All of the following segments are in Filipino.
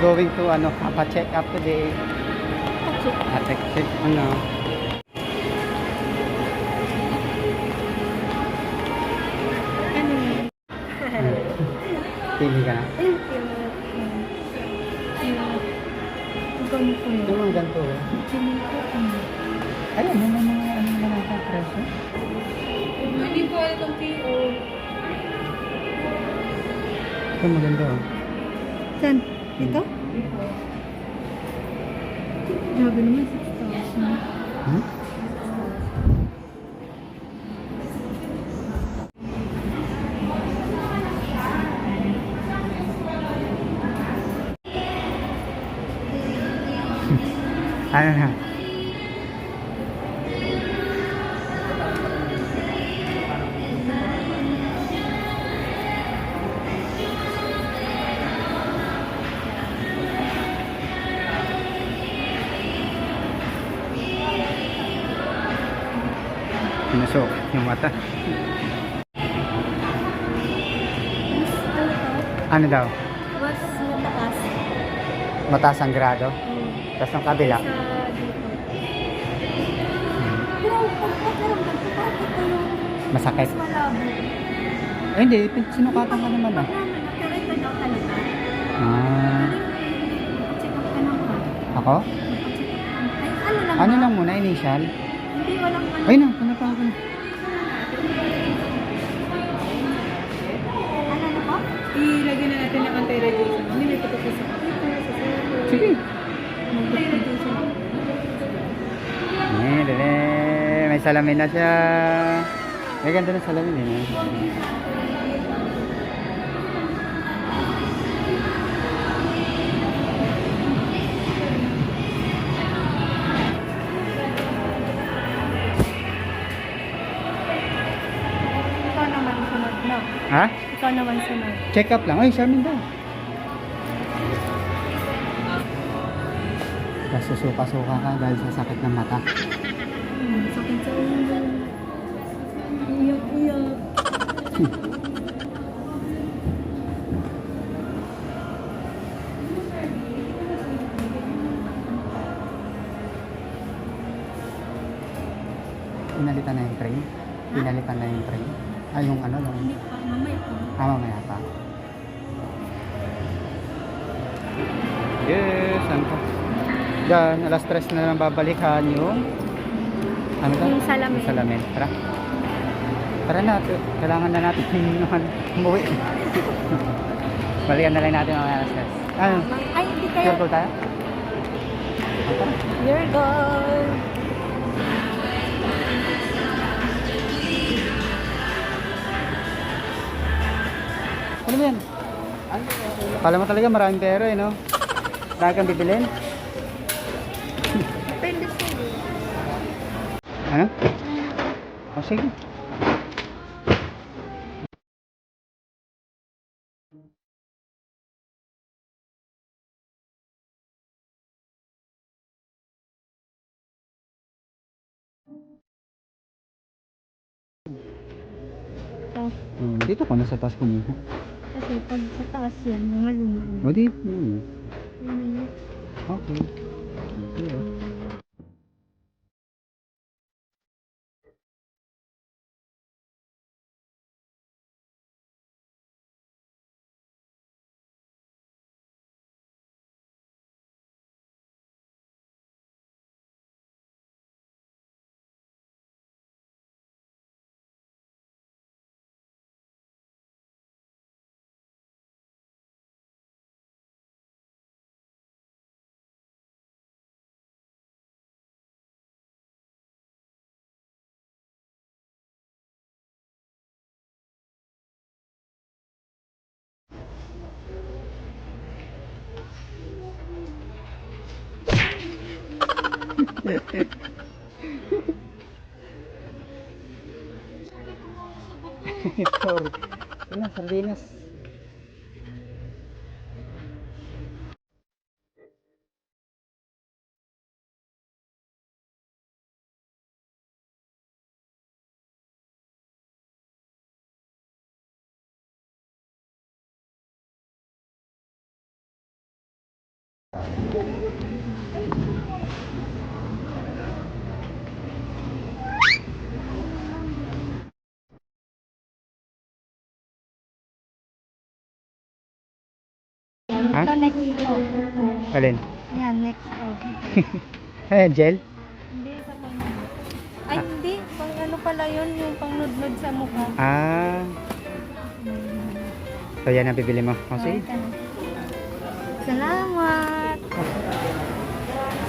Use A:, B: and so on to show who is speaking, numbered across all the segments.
A: going to pa-check up today. Check Pili ka na? Yung mga ganito eh. Ayun, may mga ano na nasa presyo.
B: Hindi po itong PO.
A: Ito maganda oh.
B: Saan? Ito? Grabe naman, 6,000.
A: Hmm? Ano na? Pinasok yung mata. Ano daw?
B: Mas mataas.
A: Mataas ang grado? Tapos ang kabila?
B: Sa dito. Pero pagkakaroon yung
A: Masakit?
B: mas malabo.
A: Eh hindi, sinukatan ka naman ah.
B: Pero ito daw talaga.
A: Ah.
B: Check up ka naman.
A: Ako?
B: Ay, ano lang
A: Ano
B: ba?
A: lang muna, initial?
B: Hindi, walang ano.
A: Ay na, punta ako na.
B: Ano na ba?
C: Ilagay na natin ng anti-radiation. Hindi may patapos sa
A: Sige.
B: Anti-radiation.
A: Dali. May salamin na siya. May ganda na salamin eh.
B: Ikaw naman sunod na.
A: Ha?
B: Ikaw naman sunod.
A: Check up lang. Ay, Charmin daw. Nasusuka-suka ka dahil sa sakit ng mata.
B: Sakit sa ulo. Iyak-iyak.
A: Pinalitan na yung frame. Pinalitan na yung frame. Ay, yung ano lang.
B: Hindi pa, mamaya pa.
A: Mamaya pa. Yes, ano pa? Diyan, alas 3 na lang babalikan yung ano ba?
B: Yung salamin.
A: Yung salamin. Tara. Tara na. Kailangan na natin naman umuwi. Balikan na lang natin ang alas 3. Ano?
B: Ay, hindi kayo.
A: Circle tayo?
B: You're gone.
A: Ano ba yan? Kala mo talaga maraming pera eh, no? Dahil kang bibilin?
B: Depende sa'yo.
A: Ano? O sige. Dito ko na sa taas kumuha.
B: Kasi pag sa taas yan, mga lumaan.
A: O dito. Okay. Okay. Sorry. Ano, sardinas. Ha?
B: Ito next po.
A: Alin?
B: Yan, next po.
A: Ayan, gel?
B: Hindi, sa pang... Ay, hindi. Pang ano pala yun, yung pang nudnud sa mukha.
A: Ah. So yan ang bibili mo. O sige.
B: Ito na. Salamat!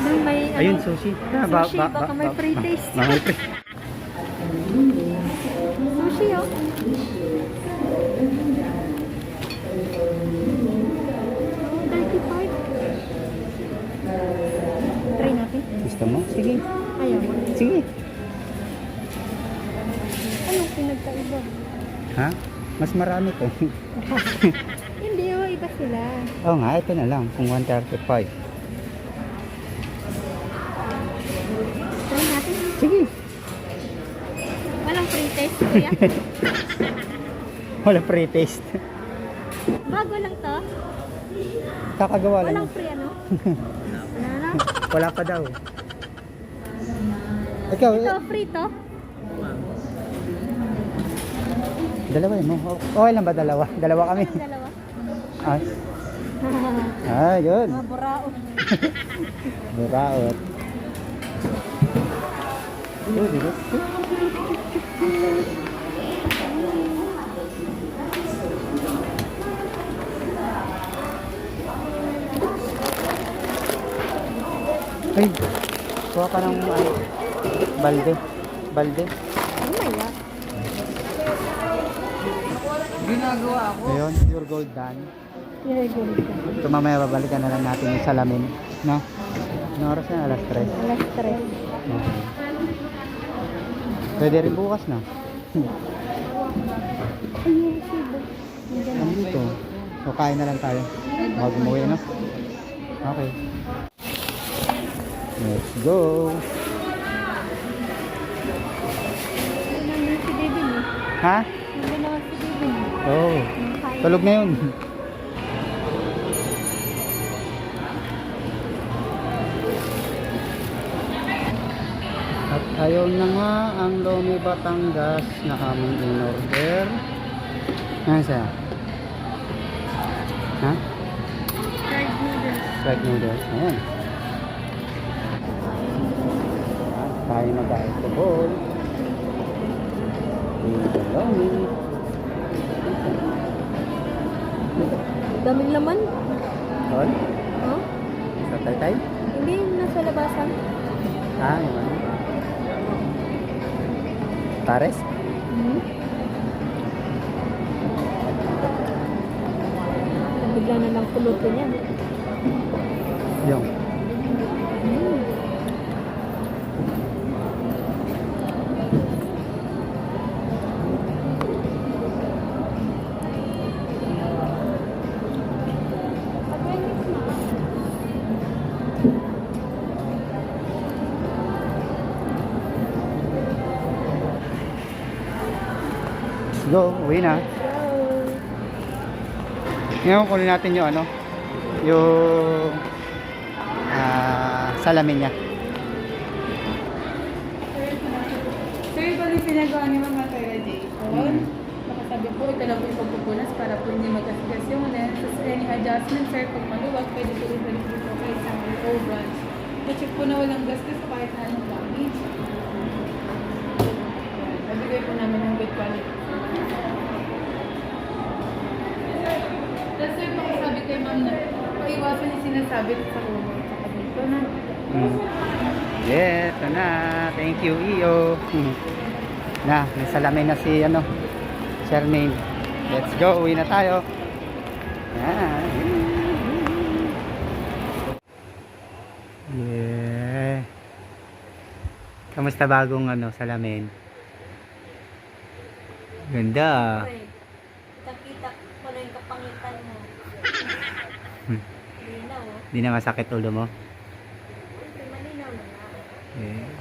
B: Doon may ano,
A: Ayun, sushi.
B: sushi, baka may free taste.
A: May free.
B: Sushi, oh. Oh, 35. Try natin.
A: Gusto mo? Sige.
B: Ayaw mo.
A: Sige.
B: Anong pinagkaiba?
A: Ha? Mas marami to.
B: Hindi, oh, iba sila.
A: Oo nga, ito na lang. Kung 135.
B: Try natin.
A: Sige.
B: Walang free taste, kuya.
A: Wala free taste.
B: Bago lang to.
A: Kakagawa lang.
B: Walang free ano. Wala na.
A: Wala pa daw. Ikaw,
B: Ito, free to.
A: dalawa yun. Okay lang ba dalawa? Dalawa kami.
B: Ang dalawa.
A: Ah, yun.
B: Mga buraot.
A: Buraot. Yun, diba? Ay, kuha ka ng balde. Balde.
B: Ano maya?
A: Ayun, pure gold dan.
B: Nilagulog ka.
A: Ito mamaya babalikan na lang natin yung salamin. No? Ano oras na? Alas 3.
B: Alas 3.
A: Okay. Pwede rin bukas na.
B: Ay, yung resibo. Nandiyan na.
A: Nandito. So kain na lang tayo. Bago umuwi, no? Okay. Let's go.
B: Nandun si Bebe mo.
A: Ha?
B: Nandun naman si Bebe mo.
A: Oh. Tulog na yun. At ayun na nga ang Lomi Batangas na aming in-order. Ano siya? Ha?
B: Fried noodles.
A: Fried noodles. Ayan. Tayo na ba ito bowl? Lomi.
B: Daming laman.
A: Tol?
B: Oh?
A: Sa tay-tay?
B: Hindi, nasa labasan.
A: Ah, yung ano? Pares?
B: Bigla na lang pulutin yan.
A: Yung. Let's go, uwi na. Ngayon kunin natin yung ano, yung salamin niya.
C: Sir, ito yung pinagawa niyo mga Jason. Nakasabi po, ito lang po yung pagpupunas para po hindi magkasigas yung lens. Tapos any adjustment, sir, pag maluwag, pwede po rin po kayo sa mga overruns. I-check po na walang gastos kahit na anong damage. Nabigay po namin ng good quality. Tapos sir, pakisabi kay ma'am na paiwasan yung sinasabi sa ulo. Saka dito na.
A: Yeah, ito na. Thank you, Iyo. Na, may salamin na si ano, Charmaine. Let's go, uwi na tayo. Yan. Yeah. Kamusta bagong ano, salamin? Ganda.
B: Kita-kita ko na yung kapangitan mo. Malinaw, oh.
A: Hindi na masakit ulo mo.
B: Malinaw na nga.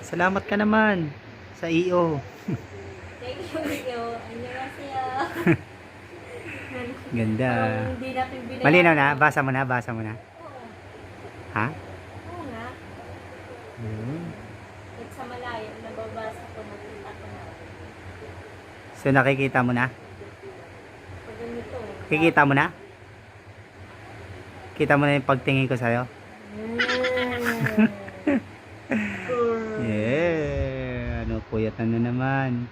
A: Salamat ka naman sa iyo.
B: Thank you, Leo. Annyeonghaseyo.
A: Ganda.
B: Hindi natin binayaran.
A: Malinaw na? Basa mo na? Basa mo na?
B: Oo.
A: Ha?
B: Oo nga.
A: Hmm.
B: Kahit sa malayo, nababasa ko, nakita ko na.
A: So nakikita mo na?
B: Pag ganito.
A: Kikita mo na? Kita mo na yung pagtingin ko sa'yo? Yeah. Ano, puyat na naman.